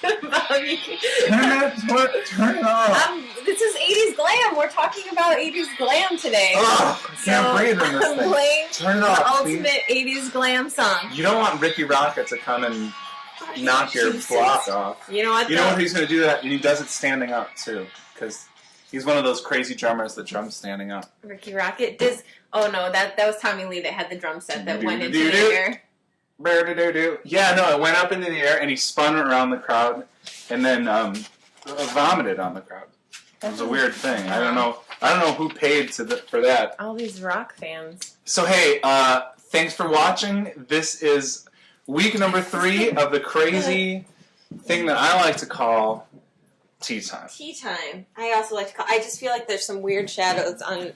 Turn it off. This is 80s glam. We're talking about 80s glam today. I can't breathe in this thing. Playing Turn it off, the ultimate 80s glam song. You don't want Ricky Rocket to come and knock your block off. You know what? You know what he's going to do that? And he does it standing up, too. Because he's one of those crazy drummers that drums standing up. Ricky Rocket does... Oh, no, that was Tommy Lee that had the drum set that went into the air. Yeah, no, it went up into the air, and he spun around the crowd, and then vomited on the crowd. It was a weird thing. I don't know who paid for that. All these rock fans. So, hey, thanks for watching. This is week number 3 of the crazy thing that I like to call tea time. Tea time. I also like to call... I just feel like there's some weird shadows on...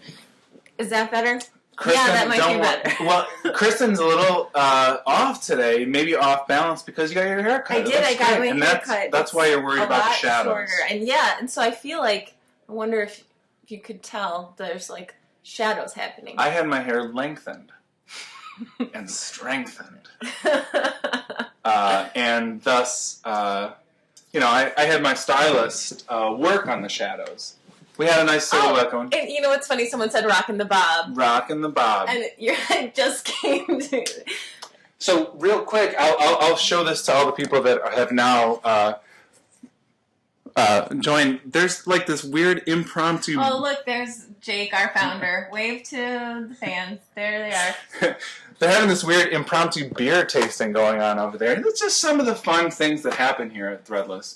Is that better? Kristen, yeah, that might be better. Well, Kristen's a little off today, maybe off balance because you got your hair cut. I did. I got my hair cut. That's why you're worried about the shadows. Shorter. And so I feel like, I wonder if you could tell there's like shadows happening. I had my hair lengthened and strengthened. And thus, I had my stylist work on the shadows. We had a nice silhouette going. And you know what's funny? Someone said rockin' the bob. Rockin' the bob. And your head just came to... So, real quick, I'll show this to all the people that have now joined. There's like this weird impromptu... Oh, look, there's Jake, our founder. Wave to the fans. There they are. They're having this weird impromptu beer tasting going on over there. It's just some of the fun things that happen here at Threadless.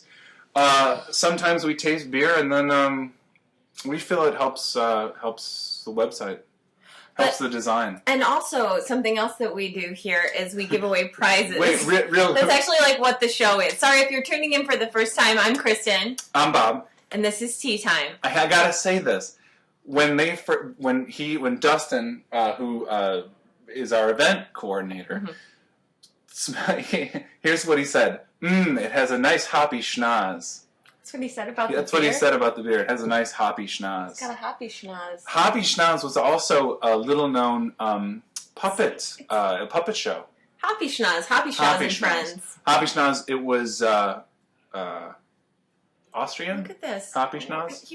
Sometimes we taste beer and then... we feel it helps the website, helps the design. And also, something else that we do here is we give away prizes. Wait, real That's actually like what the show is. Sorry if you're tuning in for the first time. I'm Kristen. I'm Bob. And this is Tea Time. I gotta say this. When Dustin, who is our event coordinator, here's what he said. It has a nice hoppy schnoz. That's what he said about the beer? That's what he said about the beer. It has a nice hoppy schnoz. It's got a hoppy schnoz. Hoppy schnoz was also a little-known puppet show. Hoppy schnoz and friends. Hoppy schnoz, it was Austrian? Look at this. Hoppy schnoz?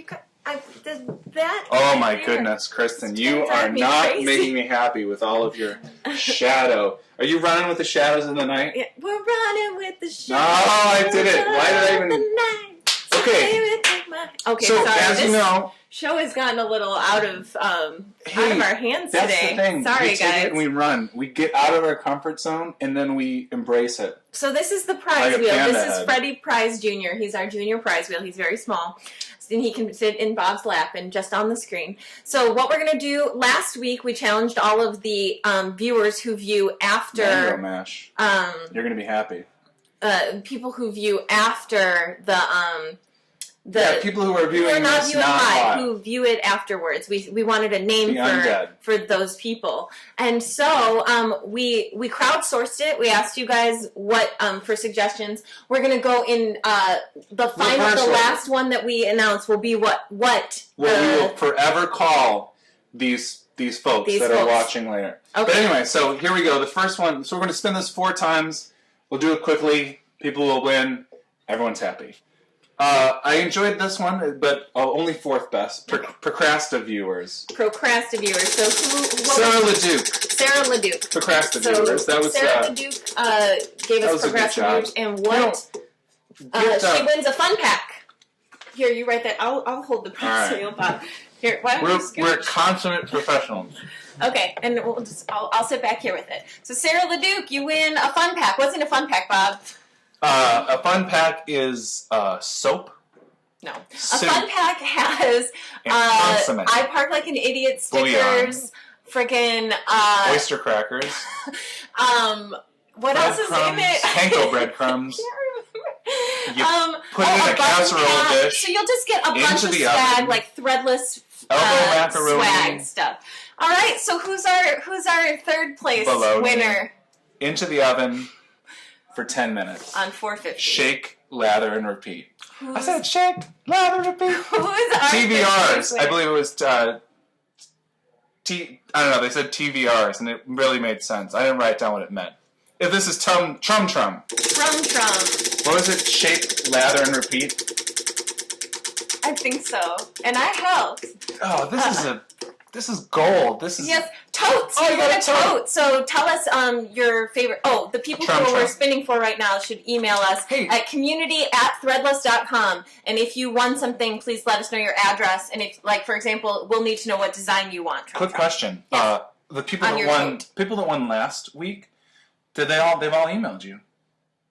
Oh my goodness, Kristen, you are not making me happy with all of your shadow. Are you running with the shadows in the night? Yeah, we're running with the shadows. No, I did it. Why did I even... Okay. So, sorry, as you know, show has gotten a little out of our hands today. That's the thing. Sorry, we take guys. It and we run. We get out of our comfort zone and then we embrace it. So this is the prize wheel. This is Freddie Prize Jr. He's our junior prize wheel. He's very small. And he can sit in Bob's lap and just on the screen. So what we're going to do, last week we challenged all of the viewers who view after... Mango mash. You're going to be happy. People who view after the people who are viewing this not live. Who view it afterwards. We wanted a name for those people, and so we crowdsourced it. We asked you guys what for suggestions. We're gonna go in the last one that we announced will be what we will forever call these folks are watching later. Okay. But anyway, so here we go. The first one. So we're going to spin this 4 times. We'll do it quickly. People will win. Everyone's happy. I enjoyed this one, but only 4th best. Procrastiviewers. Procrastiviewers. So Sarah LeDuc. Sarah LeDuc. Procrastiviewers. So that was Sarah LeDuc gave us procrastiviewers, and what? She wins a fun pack. Here, you write that. I'll hold the prize wheel, Bob. Here, why don't you we're consummate professionals. Okay, and I'll sit back here with it. So Sarah LeDuc, you win a fun pack. What's in a fun pack, Bob? A fun pack is soap. No. A fun pack has I Park Like an Idiot stickers, freaking oyster crackers. What else is in it? Panko breadcrumbs. You put it in a casserole dish. So you'll just get a bunch of swag, like Threadless swag stuff. All right, so who's our 3rd place winner? Into the oven for 10 minutes. On 450. Shake, lather, and repeat. I said shake, lather, repeat. Who's our TVRs. I believe it was I don't know, they said TVRs, and it really made sense. I didn't write down what it meant. If this is Trum Trum. Trum Trum. What was it? Shake, lather, and repeat? I think so. And I helped. Oh, this is gold. This is... Yes, totes! Oh, you got a tote! So tell us your favorite... Oh, the people who we're spinning for right now should email us at community@threadless.com. And if you won something, please let us know your address. And if, like, for example, we'll need to know what design you want. Quick question. Yes. The people that won last week, they've all emailed you?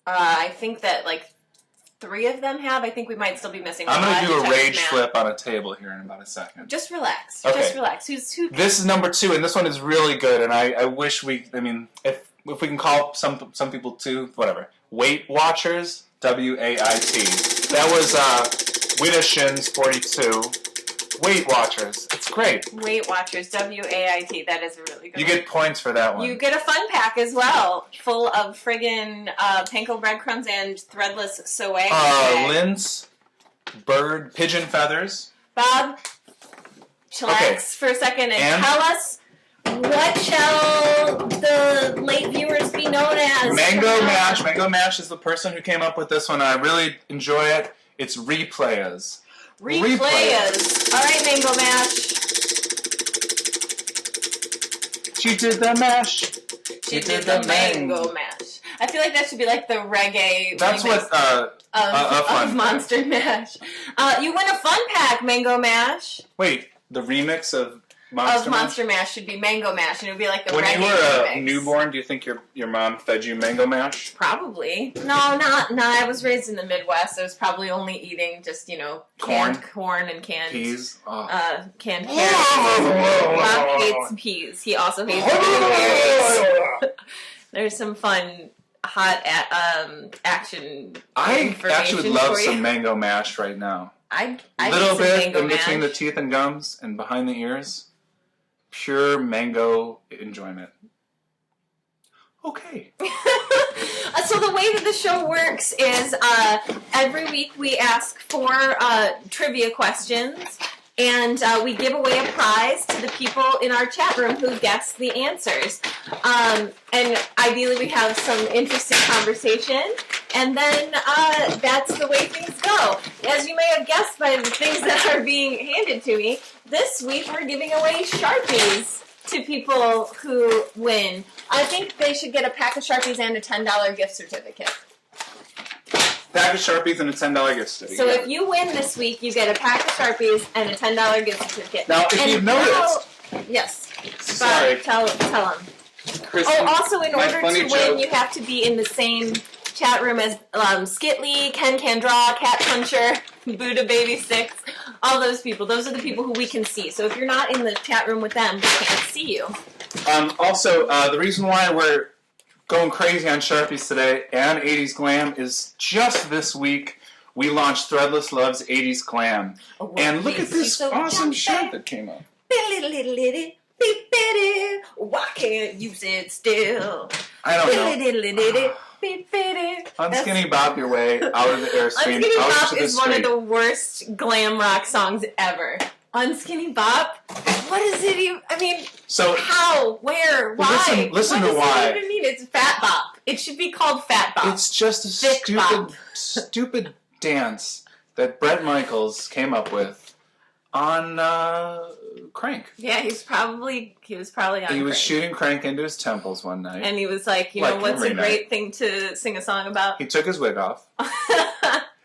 I think that, like, 3 of them have. I think we might still be missing one. I'm going to do a rage flip on a table here in about a second. Just relax. Okay. Just relax. This is number 2, and this one is really good, and I wish we... I mean, if we can call some people too, whatever. Weight Watchers, W-A-I-T. That was Wita Shins 42. Weight Watchers. It's great. Weight Watchers, W-A-I-T. That is a really good one. You get points for that one. You get a fun pack as well, full of friggin' panko breadcrumbs and threadless swag. Lints, bird, pigeon feathers. Bob, chillax for a second and tell us, what shall the late viewers be known as? Mango Mash. Mango Mash is the person who came up with this one. I really enjoy it. It's Replayas. Replayas. All right, Mango Mash. She did the mash. She did the mango mash. I feel like that should be like the reggae. That's what of Monster Mash. You win a fun pack, Mango Mash. Wait, the remix of Monster Mash should be Mango Mash, and it would be like the when reggae you were a remix. newborn, do you think your mom fed you Mango Mash? Probably. No. I was raised in the Midwest. I was probably only eating just canned corn and canned peas. Canned carrots. Bob hates peas. He also hates carrots. There's some fun hot action. I actually would love some Mango Mash right now. I little bit in between the teeth and gums and behind the ears. Pure mango enjoyment. Okay. So the way that the show works is every week we ask 4 trivia questions, and we give away a prize to the people in our chat room who guess the answers. And ideally we have some interesting conversation, and then that's the way things go. As you may have guessed by the things that are being handed to me, this week we're giving away Sharpies to people who win. I think they should get a pack of Sharpies and a $10 gift certificate. Pack of Sharpies and a $10 gift certificate. So if you win this week, you get a pack of Sharpies and a $10 gift certificate. Now, if you've noticed... Yes. Sorry. Tell them. Kristen, also, in order to win, you have to be in the same chat room as Skitley, Ken Can Draw, Cat Puncher, Buddha Baby Six, all those people. Those are the people who we can see. So if you're not in the chat room with them, we can't see you. Also, the reason why we're going crazy on Sharpies today and 80s Glam is just this week we launched Threadless Loves 80s Glam. And look at this awesome shirt that came up. Why can't use it still? I don't know. Unskinny Bop your way out of the airstream. Unskinny Bop is one of the worst glam rock songs ever. Unskinny Bop? What is it even? I mean, how? Where? Why? Listen to why. What does it even mean? It's Fat Bop. It should be called Fat Bop. It's just a stupid dance that Bret Michaels came up with on Crank. Yeah, he was probably on Crank. He was shooting Crank into his temples one night. And he was like, what's a great thing to sing a song about? He took his wig off.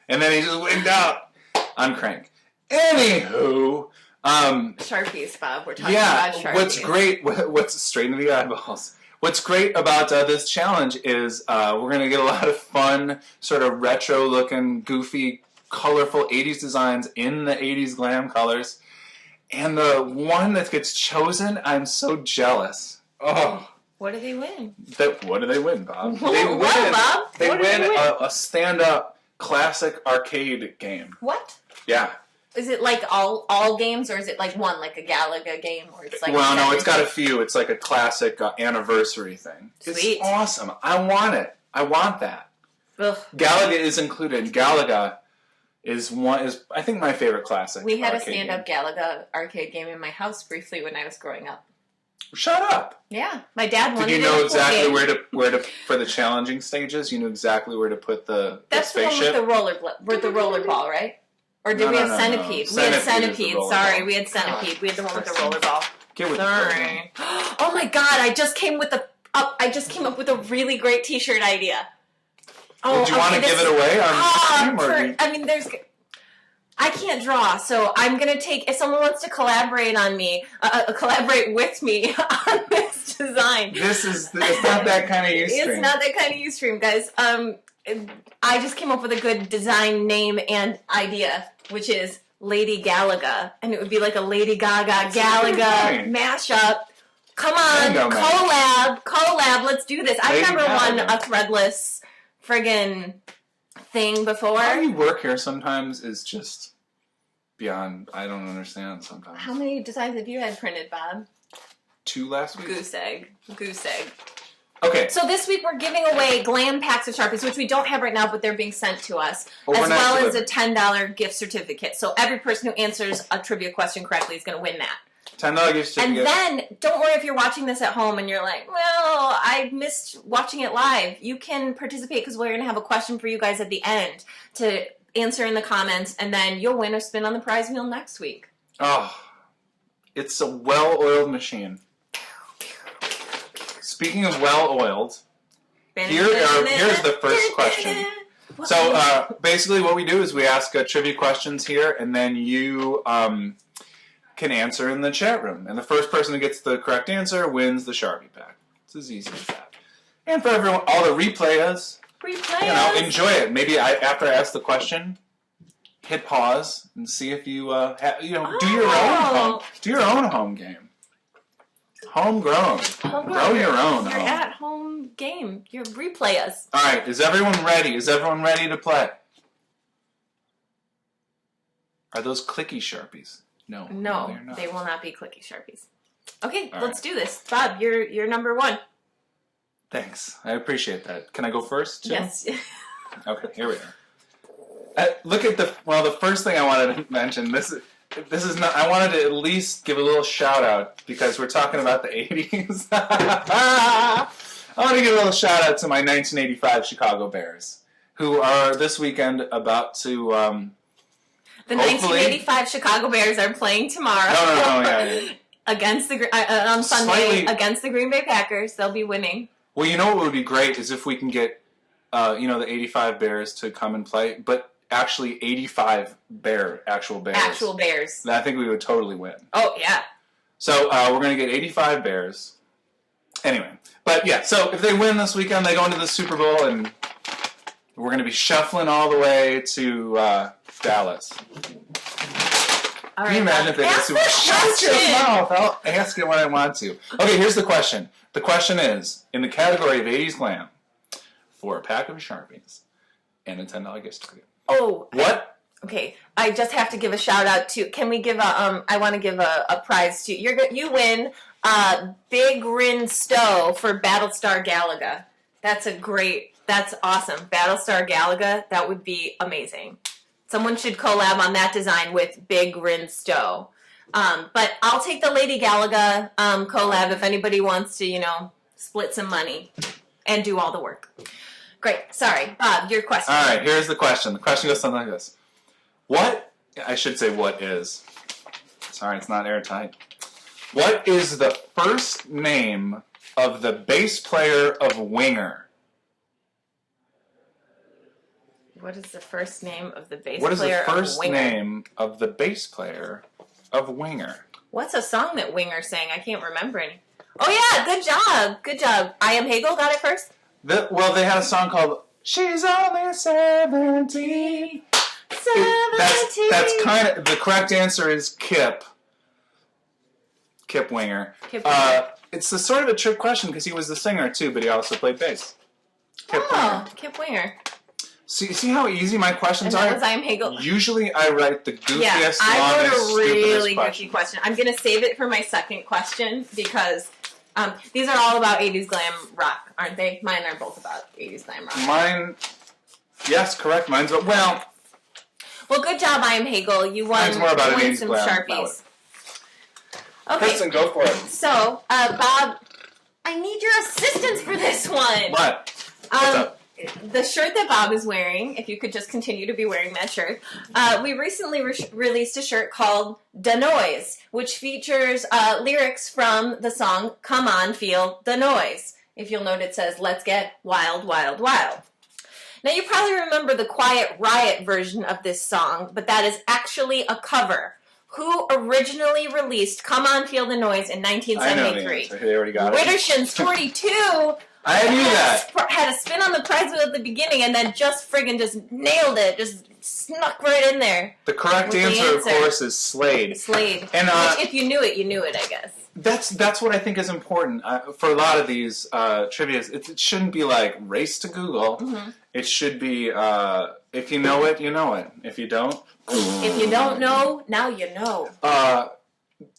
And then he just wigged out on Crank. Anywho... Sharpies, Bob. We're talking about Sharpies. What's great... What's straight in the eyeballs. What's great about this challenge is we're going to get a lot of fun, sort of retro-looking, goofy, colorful 80s designs in the 80s Glam colors. And the one that gets chosen, I'm so jealous. Oh. What do they win? What do they win, Bob? Bob? They win a stand-up classic arcade game. What? Yeah. Is it like all games, or is it like one, like a Galaga game, or it's like? Well, no, it's got a few. It's like a classic anniversary thing. Sweet. It's awesome. I want it. I want that. Ugh. Galaga is included. Galaga is I think my favorite classic. We had a stand-up Galaga arcade game in my house briefly when I was growing up. Shut up. Yeah, my dad wanted. Did you know exactly where to for the challenging stages? You knew exactly where to put the That's spaceship? the one with the roller ball, right? Or did we have centipede? No. We had centipede. Sorry, we had centipede. We had the one with the roller ball. Get with Sorry. Oh my God! I just came up with a really great T-shirt idea. Oh, do you want to give it away on stream? I mean, I can't draw, so I'm gonna take. If someone wants to collaborate with me on this design, it's not that kind of Ustream. It's not that kind of Ustream, guys. I just came up with a good design name and idea, which is Lady Galaga, and it would be like a Lady Gaga Galaga mashup. Come on, collab. Let's do this. I've never won a Threadless friggin' thing before. How you work here sometimes is just beyond. I don't understand sometimes. How many designs have you had printed, Bob? 2 last week. Goose egg. Okay. So this week we're giving away Glam packs of Sharpies, which we don't have right now, but they're being sent to us, as well as a $10 gift certificate. So every person who answers a trivia question correctly is going to win that. $10 gift certificate. And then, don't worry if you're watching this at home and you're like, well, I missed watching it live. You can participate because we're going to have a question for you guys at the end to answer in the comments, and then you'll win or spin on the prize wheel next week. Oh, it's a well-oiled machine. Speaking of well-oiled, here's the first question. So basically what we do is we ask trivia questions here, and then you can answer in the chat room. And the first person who gets the correct answer wins the Sharpie pack. It's as easy as that. And for everyone, all the replayers, enjoy it. Maybe after I ask the question, hit pause and see if you do your own home game. Homegrown. Grow your own. Your at-home game. Your replay us. All right. Is everyone ready? Is everyone ready to play? Are those clicky Sharpies? No, they're not. They will not be clicky Sharpies. Okay, let's do this. Bob, you're number 1. Thanks. I appreciate that. Can I go first, too? Yes. Okay, here we are. Look at the first thing I wanted to mention. This is not. I wanted to at least give a little shout out because we're talking about the 80s. I want to give a little shout out to my 1985 Chicago Bears, who are this weekend about to. The 1985 Chicago Bears are playing tomorrow. No. Against on Sunday against the Green Bay Packers. They'll be winning. Well, you know what would be great is if we can get, the 85 Bears to come and play, but actually 85 actual Bears. Actual Bears. I think we would totally win. Oh, yeah. So we're going to get 85 Bears. Anyway, but yeah, so if they win this weekend, they go into the Super Bowl, and we're going to be shuffling all the way to Dallas. All right, can you imagine if they get Super Bowl? Shut your mouth. I'll ask it when I want to. Okay, here's the question. The question is, in the category of 80s glam, for a pack of Sharpies and a $10 gift certificate. Oh. What? Okay, I just have to give a shout out to, can we give I want to give a prize to, you win Big Rin Stowe for Battlestar Galaga. That's awesome. Battlestar Galaga, that would be amazing. Someone should collab on that design with Big Rin Stowe. But I'll take the Lady Galaga collab if anybody wants to, split some money and do all the work. Great. Sorry. Bob, your question. All right, here's the question. The question goes something like this. What is. Sorry, it's not airtight. What is the first name of the bass player of Winger? What is the first name of the bass player of Winger? What is the first name of the bass player of Winger? What's a song that Winger sang? I can't remember any. Oh, yeah. Good job. I Am Hagel got it first? They had a song called She's Only 17. That's kind of, the correct answer is Kip Winger. It's a sort of a trick question because he was the singer too, but he also played bass. Kip Winger. See how easy my questions are? And that was I Am Hagel. Usually I write the goofiest, longest, I wrote a really stupidest goofy question. I'm going to save it for my second question because these are all about 80s glam rock, aren't they? Mine are both about 80s glam rock. Mine, yes, correct. Mine's, well, good job, I Am Hagel. You won, mine's more about an 80s some glam Sharpies. Okay. Kristen, go for it. So, Bob, I need your assistance for this one. What? What's up? The shirt that Bob is wearing, if you could just continue to be wearing that shirt, we recently released a shirt called Da Noise, which features lyrics from the song Come On, Feel the Noise. If you'll note, it says, let's get wild, wild, wild. Now, you probably remember the Quiet Riot version of this song, but that is actually a cover. Who originally released Come On, Feel the Noise in 1973? I know the answer. They already got it. Widdershins 42 I knew that. Had a spin on the prize wheel at the beginning and then just friggin' just nailed it. Just snuck right in there. The correct answer, of course, is Slade. Slade. And, which, if you knew it, I guess. That's what I think is important. For a lot of these trivias, it shouldn't be like race to Google. Mm-hmm. It should be, if you know it, you know it. If you don't... If you don't know, now you know.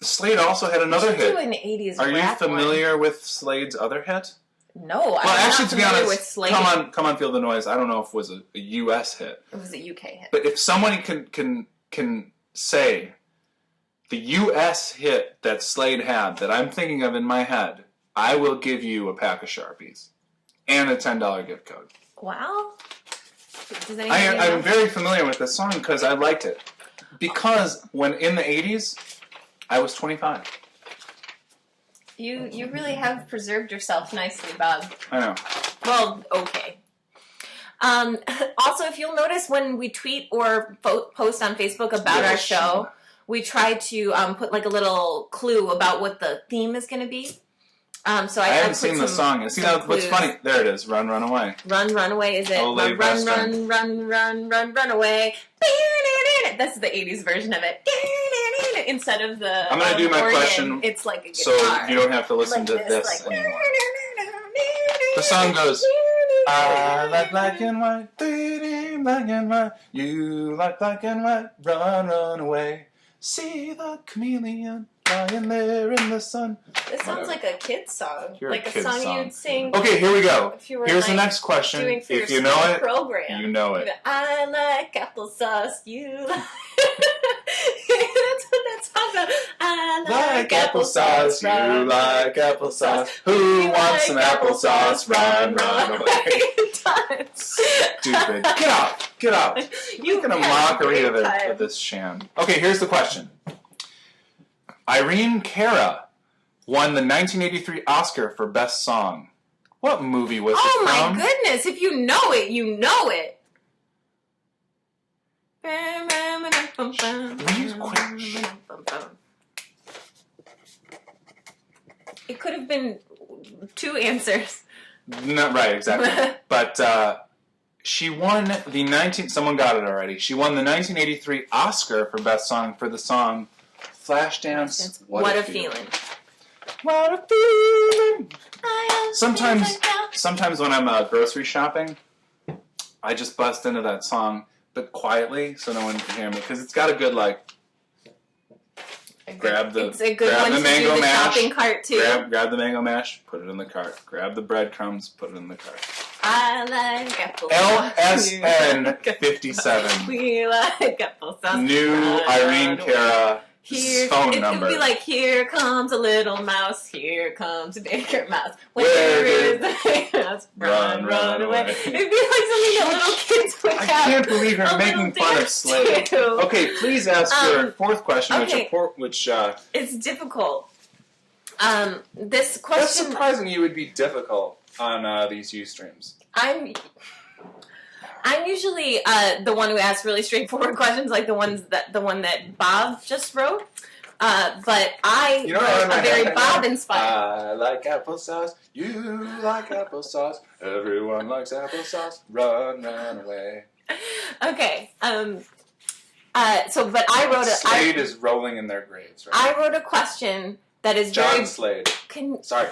Slade also had another hit. An 80s Are you familiar with Slade's other hit? No, I'm not to be honest, with Slade. Come on, Feel the Noise. I don't know if it was a U.S. hit. It was a UK hit. But if somebody can say the U.S. hit that Slade had that I'm thinking of in my head, I will give you a pack of Sharpies and a $10 gift code. Wow. I'm very familiar with this song because I liked it. Because when in the 80s, I was 25. You really have preserved yourself nicely, Bob. I know. Well, okay. Also, if you'll notice when we tweet or post on Facebook about our show, we try to put like a little clue about what the theme is going to be. So I haven't seen the song. See, what's funny? There it is. Run, run away. Run, run away. Is it? Oh, run, run away. That's the 80s version of it. Instead of the I'm going to do my organ, question it's like a guitar. So you don't have to listen to this anymore. The song goes, I like black and white, black and white. You like black and white, run, run away. See the chameleon lying there in the sun. This sounds like a kid's song. You're like a song you'd sing. Okay, here we go. Here's the next question. If you know it, program. you know it. I like applesauce. You like... That's what that song's about. I like applesauce. You like applesauce. Who wants some applesauce? Run, run away. Stupid. Get out. You're making a mockery of this sham. Okay, here's the question. Irene Cara won the 1983 Oscar for Best Song. What movie was it from? Oh my goodness, if you know it, you know it. It could have been two answers. No, right, exactly. But she won someone got it already. She won the 1983 Oscar for Best Song for the song Flashdance. What a feeling. What a feeling. Sometimes when I'm grocery shopping, I just bust into that song, but quietly, so no one can hear me, because it's got a good grab the mango mash. Shopping cart too. Grab the mango mash, put it in the cart. Grab the breadcrumbs, put it in the cart. I like applesauce. LSN 57. We like applesauce. New Irene Cara. Phone number. It would be like, here comes a little mouse, here comes a bigger mouse. Where is the big mouse? Run, run away. It'd be like something that little kids would have. I can't believe you're making fun of Slade. Okay, please ask your fourth question, which it's difficult. This question... That's surprising you would be difficult on these Ustreams. I'm usually the one who asks really straightforward questions, like the one that Bob just wrote. But I wrote a very Bob-inspired. I like applesauce. You like applesauce. Everyone likes applesauce. Run, run away. Okay. But I wrote Slade is rolling in their graves. Right? I wrote a question that is John Slade. Sorry.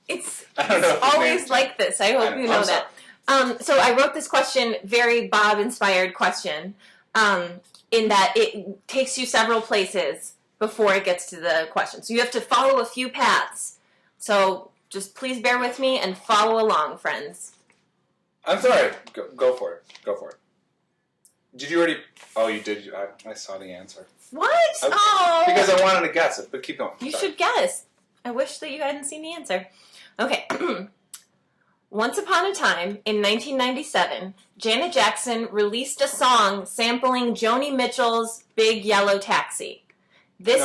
It's always like this. I hope you know that. So I wrote this question, very Bob-inspired question, in that it takes you several places before it gets to the question. So you have to follow a few paths. So just please bear with me and follow along, friends. I'm sorry. Go for it. Go for it. Did you already? Oh, you did. I saw the answer. What? Oh. Because I wanted to guess it, but keep going. You should guess. I wish that you hadn't seen the answer. Okay. Once upon a time, in 1997, Janet Jackson released a song sampling Joni Mitchell's Big Yellow Taxi. This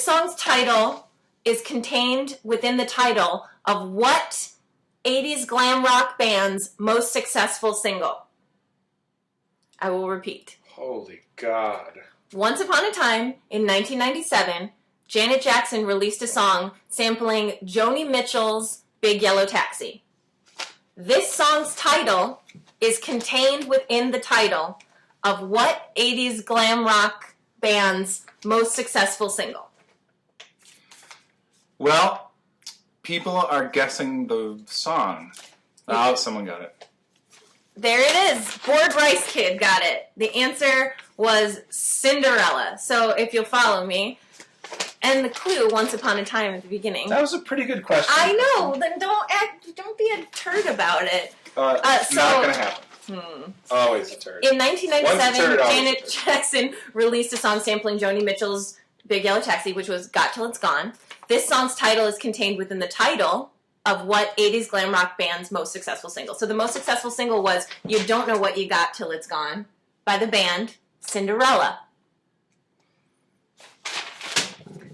song's title is contained within the title of what 80s glam rock band's most successful single? I will repeat. Holy God. Once upon a time, in 1997, Janet Jackson released a song sampling Joni Mitchell's Big Yellow Taxi. This song's title is contained within the title of what 80s glam rock band's most successful single? Well, people are guessing the song. Oh, someone got it. There it is. Bored Rice Kid got it. The answer was Cinderella. So if you'll follow me, and the clue, once upon a time at the beginning. That was a pretty good question. I know. Then don't be a turd about it. Not gonna happen. Always a turd. In 1997, Janet Jackson released a song sampling Joni Mitchell's Big Yellow Taxi, which was Got Till It's Gone. This song's title is contained within the title of what 80s glam rock band's most successful single. So the most successful single was You Don't Know What You Got Till It's Gone by the band Cinderella.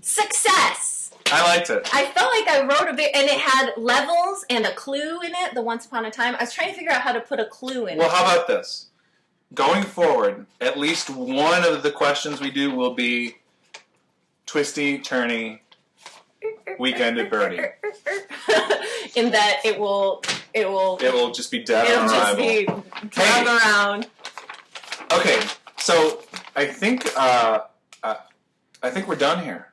Success! I liked it. I felt like I wrote a bit, and it had levels and a clue in it, the Once Upon a Time. I was trying to figure out how to put a clue in it. Well, how about this? Going forward, at least one of the questions we do will be twisty, turny, weekend at Bernie. In that it will just be dead on arrival. It'll just be drug around. Okay, so I think we're done here.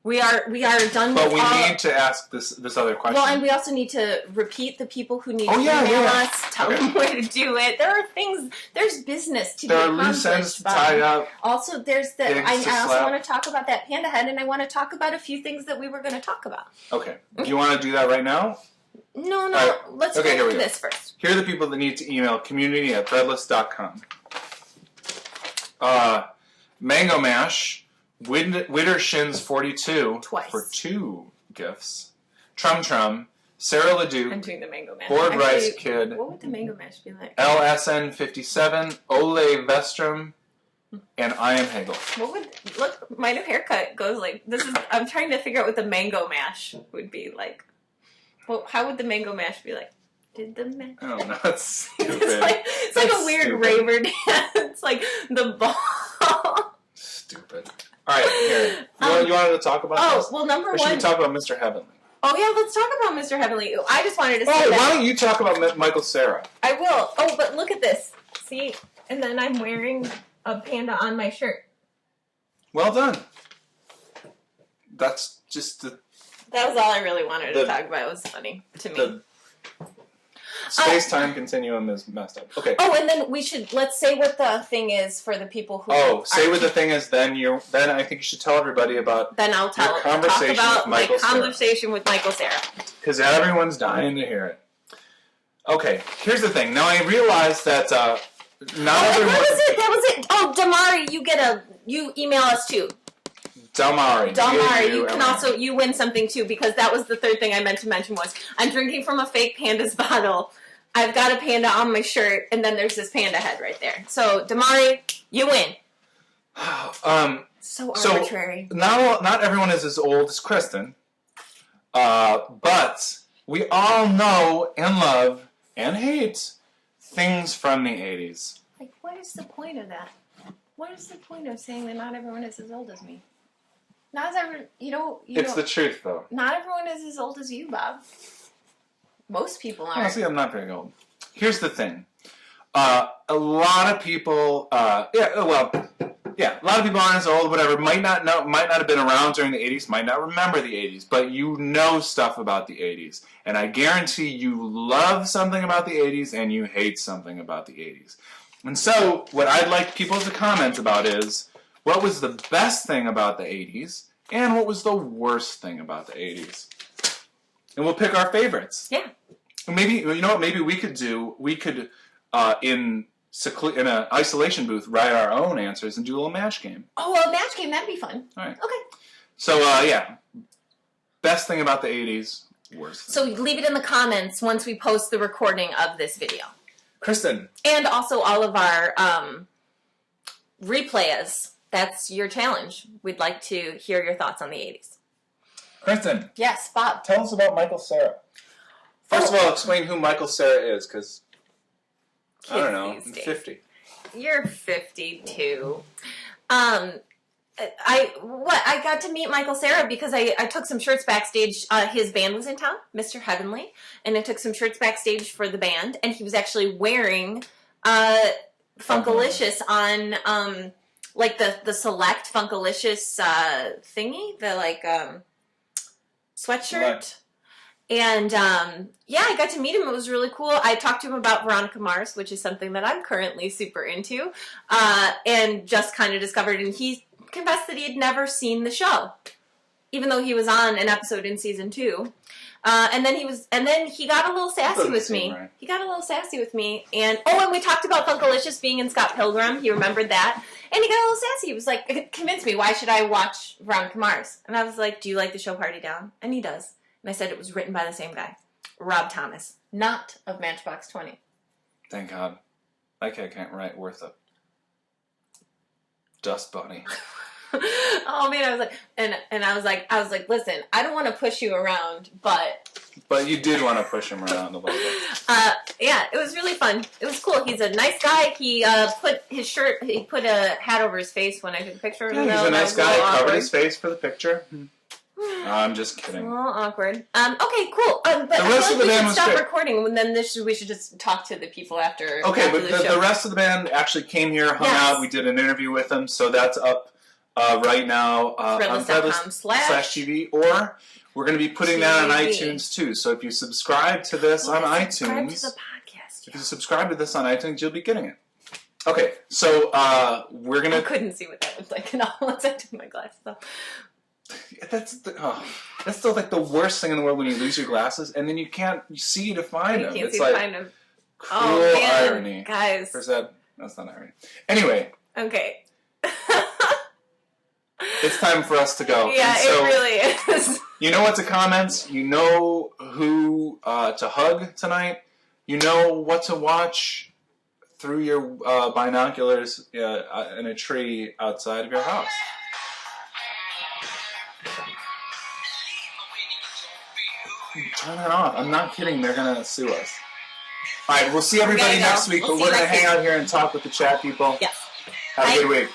We are done. But we need to ask this other question. Well, and we also need to repeat the people who need to email us, tell them where to do it. There are things. There's business to be accomplished. There are loose ends to tie up. Also, there's the. I also want to talk about that panda head, and I want to talk about a few things that we were going to talk about. Okay. Do you want to do that right now? No. Let's go through this first. Here are the people that need to email community@threadless.com. Mango Mash. Widdershins42 for 2 gifts. Trum Trum, Sarah Ledoux, I'm doing the Mango Mash. Bored Rice Kid. What would the Mango Mash be like? LSN57, Ole Vestrom, and I Am Hegel. What would my new haircut goes like? I'm trying to figure out what the Mango Mash would be like. Well, how would the Mango Mash be like? Did the mash? Oh no, that's stupid. it's like a weird raver dance. It's like the ball. Stupid. All right, here. You wanted to talk about this? Oh, well, number one. Or should we talk about Mr. Heavenly? Oh, yeah, let's talk about Mr. Heavenly. I just wanted to say that. Why don't you talk about Michael Cera? I will. Oh, but look at this. See? And then I'm wearing a panda on my shirt. Well done. That's just the... That was all I really wanted to talk about. It was funny to me. The space-time continuum is messed up. Okay. Oh, and then let's say what the thing is for the people who... Oh, say what the thing is, then I think you should tell everybody about... Then I'll talk about my conversation with Michael Cera. Because everyone's dying to hear it. Okay, here's the thing. Now I realize that not everyone... That was it! Oh, Damari, you email us too. Damari, you win something too, because that was the third thing I meant to mention was I'm drinking from a fake Panda's bottle. I've got a panda on my shirt, and then there's this panda head right there. So, Damari, you win. So arbitrary. So, not everyone is as old as Kristen, but we all know and love and hate things from the 80s. Like, what is the point of that? What is the point of saying that not everyone is as old as me? Not as everyone, It's the truth, though. Not everyone is as old as you, Bob. Most people aren't. Honestly, I'm not very old. Here's the thing. A lot of people, a lot of people aren't as old, whatever, might not have been around during the 80s, might not remember the 80s, but you know stuff about the 80s. And I guarantee you love something about the 80s and you hate something about the 80s. And so, what I'd like people to comment about is, what was the best thing about the 80s, and what was the worst thing about the 80s? And we'll pick our favorites. Yeah. Maybe, you know what, maybe we could in an isolation booth, write our own answers and do a little match game. Oh, a match game. That'd be fun. All right. Okay. So, yeah. Best thing about the 80s, worst thing. So leave it in the comments once we post the recording of this video. Kristen. And also all of our replayers. That's your challenge. We'd like to hear your thoughts on the 80s. Kristen. Yes, Bob. Tell us about Michael Cera. First of all, explain who Michael Cera is, because I don't know, I'm 50. You're 52. I got to meet Michael Cera because I took some shirts backstage. His band was in town, Mr. Heavenly, and I took some shirts backstage for the band, and he was actually wearing Funkalicious on like the select Funkalicious thingy, the like sweatshirt. Right. And yeah, I got to meet him. It was really cool. I talked to him about Veronica Mars, which is something that I'm currently super into, and just kind of discovered. And he confessed that he had never seen the show, even though he was on an episode in season 2. And then he got a little sassy with me. Right. He got a little sassy with me, and we talked about Funkalicious being in Scott Pilgrim. He remembered that, and he got a little sassy. He was like, "Convince me. Why should I watch Veronica Mars?" And I was like, "Do you like the show Party Down?" And he does. And I said it was written by the same guy, Rob Thomas, not of Matchbox 20. Thank God. That guy can't write worth a dust bunny. Oh man, I was like, and I was like, listen, I don't want to push you around, but you did want to push him around a little bit. Yeah, it was really fun. It was cool. He's a nice guy. He put a hat over his face when I took a picture of him. Yeah, he's a nice guy. Covered his face for the picture. I'm just kidding. A little awkward. Okay, cool. But the rest of the band was stop great. recording, and then we should just talk to the people after. Okay, after but the rest of the band actually came here, hung out. We did an interview with them, so that's up right now on Threadless.com/TV, or we're going to be putting that on iTunes too. So if you subscribe to this on iTunes, subscribe to the podcast. If you subscribe to this on iTunes, you'll be getting it. Okay, so we're gonna. I couldn't see what that looked like at all once I took my glasses off. That's still like the worst thing in the world when you lose your glasses and then you can't see to find them. It's like find them. Cruel irony, guys. Or is that's not irony. Anyway. Okay. It's time for us to go. Yeah, so, it really is. You know what to comment. You know who to hug tonight. You know what to watch through your binoculars in a tree outside of your house. Turn that off. I'm not kidding. They're going to sue us. All right, we'll see everybody next week, but we're going to hang out here and talk with the chat people. Yes. Have a good week.